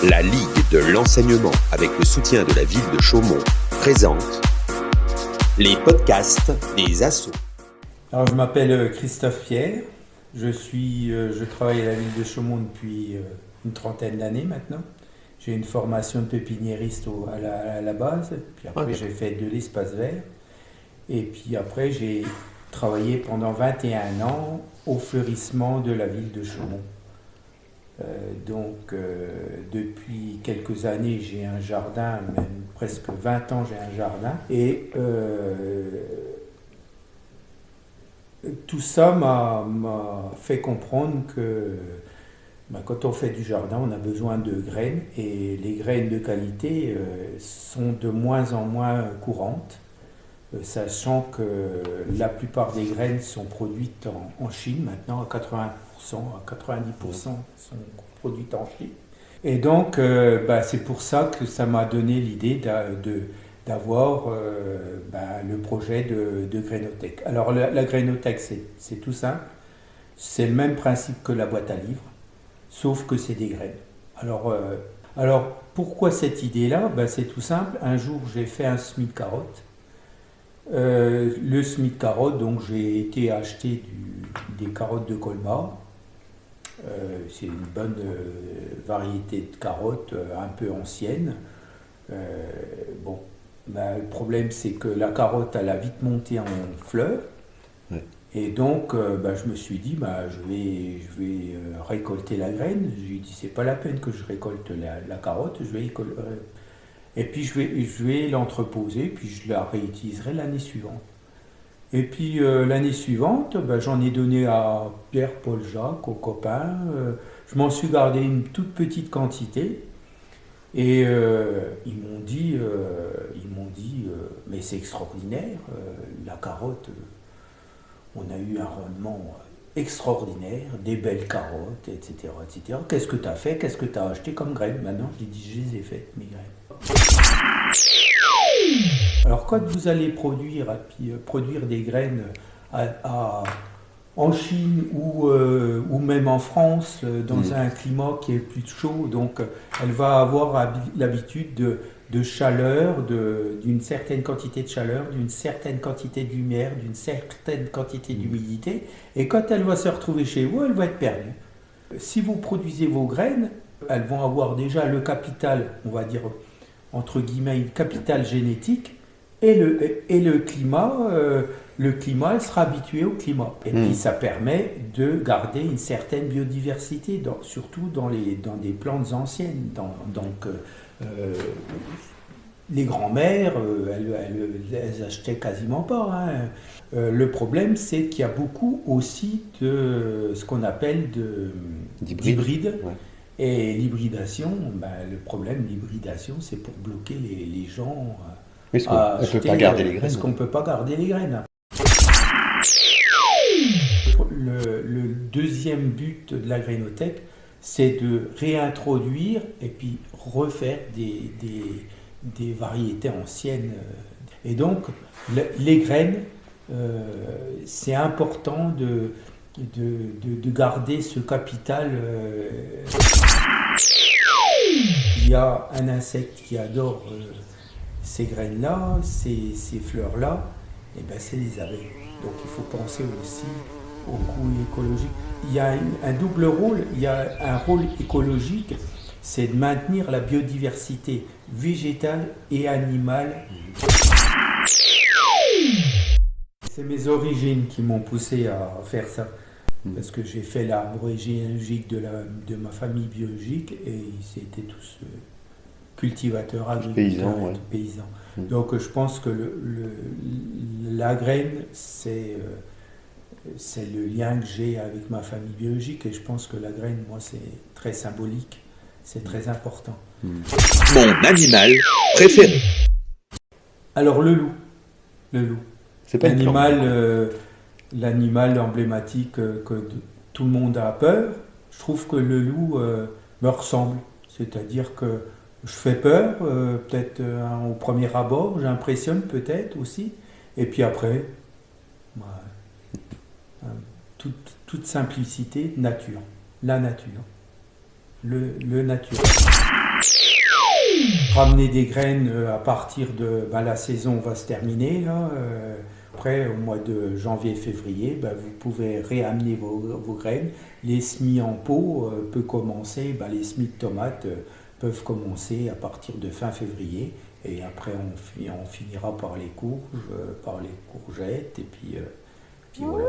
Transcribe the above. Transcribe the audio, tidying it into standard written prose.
La Ligue de l'enseignement, avec le soutien de la ville de Chaumont, présente les podcasts des assos. Alors, je m'appelle Christophe Pierre, je travaille à la ville de Chaumont depuis une trentaine d'années maintenant. J'ai une formation de pépiniériste à la base, puis après j'ai fait de l'espace vert, et puis après j'ai travaillé pendant 21 ans au fleurissement de la ville de Chaumont. Depuis quelques années, j'ai un jardin, même presque 20 ans, j'ai un jardin. Et tout ça m'a fait comprendre que quand on fait du jardin, on a besoin de graines. Et les graines de qualité sont de moins en moins courantes, sachant que la plupart des graines sont produites en Chine maintenant, à 80%, à 90% sont produites en Chine. Et donc, c'est pour ça que ça m'a donné l'idée d'avoir le projet de Grainothèque. Alors, la Grainothèque, c'est tout simple. C'est le même principe que la boîte à livres, sauf que c'est des graines. Alors pourquoi cette idée-là ? C'est tout simple. Un jour, j'ai fait un semis de carottes. Le semis de carottes, donc j'ai été acheter des carottes de Colmar. C'est une bonne variété de carottes, un peu ancienne. Le problème, c'est que la carotte, elle a vite monté en fleurs. Ouais. Et donc, je me suis dit, je vais récolter la graine. J'ai dit, c'est pas la peine que je récolte la carotte, et puis je vais l'entreposer, puis je la réutiliserai l'année suivante. Et puis l'année suivante, j'en ai donné à Pierre, Paul, Jacques, aux copains. Je m'en suis gardé une toute petite quantité. Et ils m'ont dit, mais c'est extraordinaire, la carotte, on a eu un rendement extraordinaire, des belles carottes, etc. etc. Qu'est-ce que tu as fait ? Qu'est-ce que tu as acheté comme graines ? Maintenant, j'ai dit, je les ai faites, mes graines. Alors, quand vous allez produire des graines en Chine ou même en France, dans un climat qui est plus chaud, donc elle va avoir l'habitude de chaleur, d'une certaine quantité de chaleur, d'une certaine quantité de lumière, d'une certaine quantité d'humidité, et quand elle va se retrouver chez vous, elle va être perdue. Si vous produisez vos graines, elles vont avoir déjà le capital, on va dire entre guillemets, le capital génétique, et le climat, elle sera habituée au climat. Et puis ça permet de garder une certaine biodiversité, surtout dans des plantes anciennes. Les grands-mères, elles achetaient quasiment pas. Le problème, c'est qu'il y a beaucoup aussi de ce qu'on appelle d'hybrides. Ouais. Et l'hybridation, le problème de l'hybridation, c'est pour bloquer les gens. Est-ce qu'on ne peut pas garder les graines ? Est-ce qu'on ne peut pas garder les graines ? Le deuxième but de la Grainothèque, c'est de réintroduire et puis refaire des variétés anciennes. Et donc, les graines, c'est important de garder ce capital. Il y a un insecte qui adore ces graines-là, ces fleurs-là, c'est les abeilles. Donc il faut penser aussi au coût écologique. Il y a un double rôle, il y a un rôle écologique, c'est de maintenir la biodiversité végétale et animale. C'est mes origines qui m'ont poussé à faire ça. Parce que j'ai fait l'arbre généalogique de ma famille biologique et ils étaient tous cultivateurs agriculteurs, paysans. Donc je pense que la graine, c'est le lien que j'ai avec ma famille biologique, et je pense que la graine, moi, c'est très symbolique, c'est très important. Mon animal préféré. Alors le loup. C'est pas l'animal emblématique que tout le monde a peur. Je trouve que le loup me ressemble. C'est-à-dire que je fais peur, peut-être au premier abord, j'impressionne peut-être aussi. Et puis après, toute simplicité, nature. La nature. Le naturel. Ramener des graines à partir de... la saison va se terminer là. Après, au mois de janvier-février, vous pouvez réamener vos graines. Les semis en pot peuvent commencer, les semis de tomates peuvent commencer à partir de fin février. Et après, on finira par les courges, par les courgettes, et puis voilà.